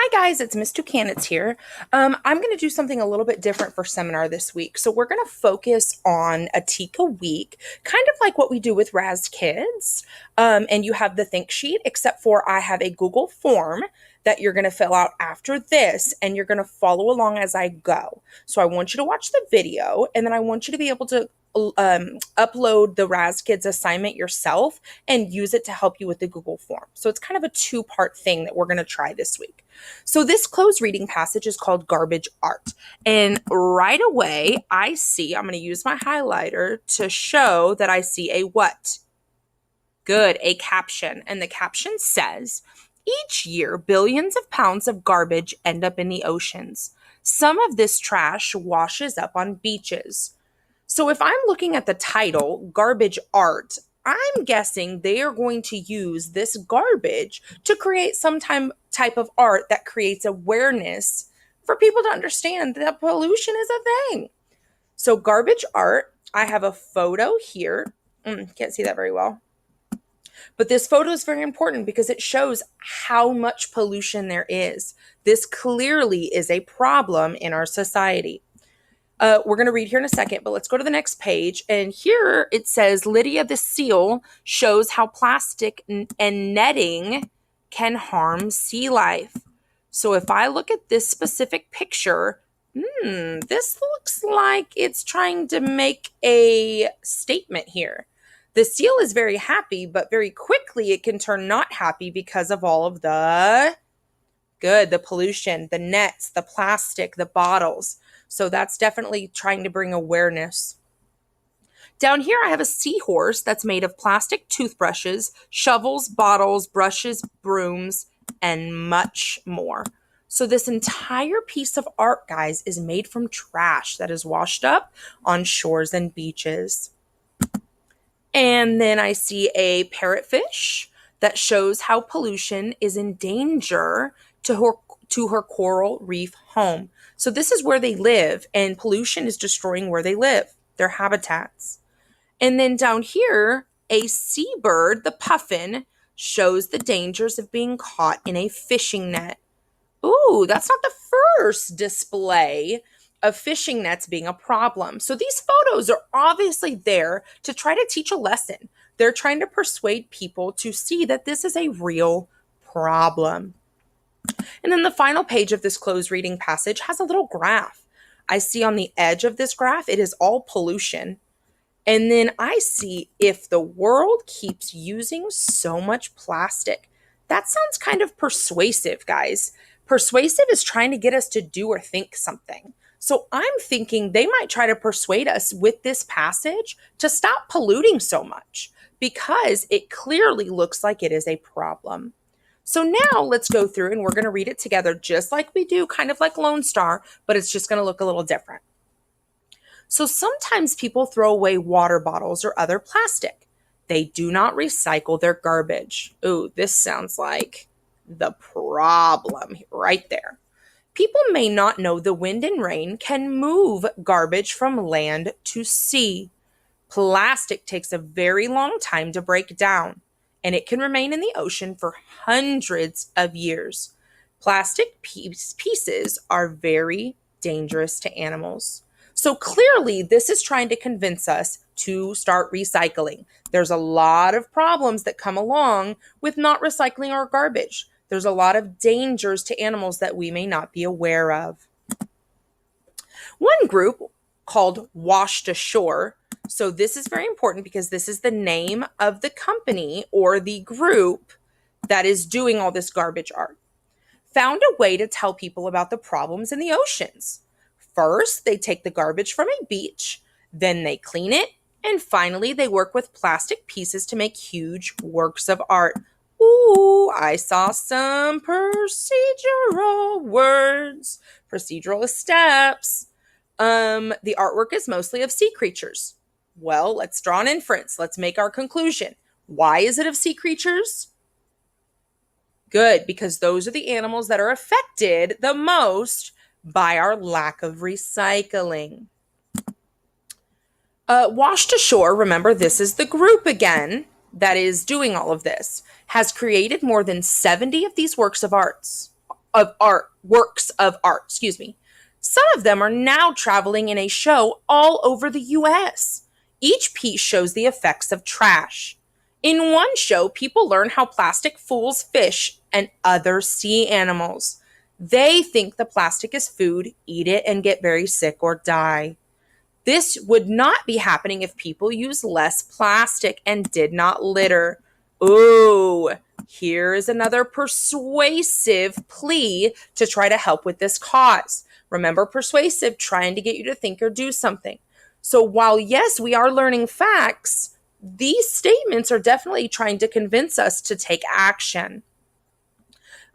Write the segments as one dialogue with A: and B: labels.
A: Hi guys, it's Miss Toucanets here. I'm going to do something a little bit different for seminar this week. So we're going to focus on a TEK a week, kind of like what we do with Raz Kids. And you have the think sheet, except for I have a Google form that you're going to fill out after this, and you're going to follow along as I go. So I want you to watch the video, and then I want you to be able to upload the Raz Kids assignment yourself and use it to help you with the Google form. So it's kind of a two-part thing that we're going to try this week. So this Cloze reading passage is called Garbage Art. And right away, I'm going to use my highlighter to show that I see a what? Good, a caption. And the caption says, each year, billions of pounds of garbage end up in the oceans. Some of this trash washes up on beaches. So if I'm looking at the title, Garbage Art, I'm guessing they are going to use this garbage to create some type of art that creates awareness for people to understand that pollution is a thing. So garbage art, I have a photo here. Can't see that very well. But this photo is very important because it shows how much pollution there is. This clearly is a problem in our society. We're going to read here in a second, but let's go to the next page. And here it says, Lydia the seal shows how plastic and netting can harm sea life. So if I look at this specific picture, this looks like it's trying to make a statement here. The seal is very happy, but very quickly it can turn not happy because of all of the pollution, the nets, the plastic, the bottles. So that's definitely trying to bring awareness. Down here, I have a seahorse that's made of plastic toothbrushes, shovels, bottles, brushes, brooms, and much more. So this entire piece of art, guys, is made from trash that is washed up on shores and beaches. And then I see a parrotfish that shows how pollution is in danger to her coral reef home. So this is where they live, and pollution is destroying where they live, their habitats. And then down here, a seabird, the puffin, shows the dangers of being caught in a fishing net. Ooh, that's not the first display of fishing nets being a problem. So these photos are obviously there to try to teach a lesson. They're trying to persuade people to see that this is a real problem. And then the final page of this Cloze reading passage has a little graph. I see on the edge of this graph, it is all pollution. And then I see if the world keeps using so much plastic. That sounds kind of persuasive, guys. Persuasive is trying to get us to do or think something. So I'm thinking they might try to persuade us with this passage to stop polluting so much because it clearly looks like it is a problem. So now let's go through and we're going to read it together just like we do, kind of like Lone Star, but it's just going to look a little different. So sometimes people throw away water bottles or other plastic. They do not recycle their garbage. Ooh, this sounds like the problem right there. People may not know the wind and rain can move garbage from land to sea. Plastic takes a very long time to break down, and it can remain in the ocean for hundreds of years. Plastic pieces are very dangerous to animals. So clearly, this is trying to convince us to start recycling. There's a lot of problems that come along with not recycling our garbage. There's a lot of dangers to animals that we may not be aware of. One group called Washed Ashore, so this is very important because this is the name of the company or the group that is doing all this garbage art, found a way to tell people about the problems in the oceans. First, they take the garbage from a beach, then they clean it, and finally they work with plastic pieces to make huge works of art. Ooh, I saw some procedural words, procedural steps. The artwork is mostly of sea creatures. Well, let's draw an inference. Let's make our conclusion. Why is it of sea creatures? Good, because those are the animals that are affected the most by our lack of recycling. Washed Ashore, remember this is the group again that is doing all of this, has created more than 70 of these works of arts. of art, works of art, excuse me. Some of them are now traveling in a show all over the US. Each piece shows the effects of trash. In one show, people learn how plastic fools fish and other sea animals. They think the plastic is food, eat it, and get very sick or die. This would not be happening if people used less plastic and did not litter. Ooh, here is another persuasive plea to try to help with this cause. Remember, persuasive, trying to get you to think or do something. So while, yes, we are learning facts, these statements are definitely trying to convince us to take action.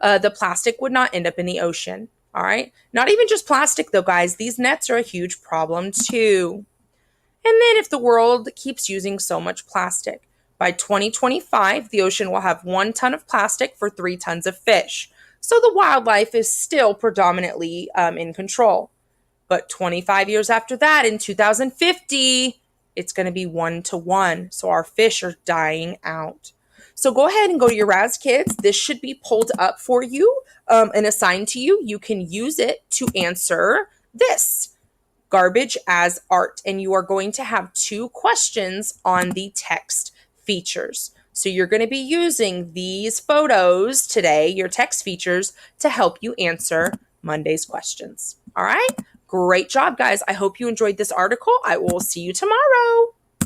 A: The plastic would not end up in the ocean. All right. Not even just plastic, though, guys. These nets are a huge problem, too. And then if the world keeps using so much plastic, by 2025, the ocean will have 1 ton of plastic for 3 tons of fish. So the wildlife is still predominantly in control. But 25 years after that, in 2050, it's going to be 1 to 1. So our fish are dying out. So go ahead and go to your Raz Kids. This should be pulled up for you and assigned to you. You can use it to answer this: garbage as art. And you are going to have 2 questions on the text features. So you're going to be using these photos today, your text features, to help you answer Monday's questions. All right? Great job, guys. I hope you enjoyed this article. I will see you tomorrow.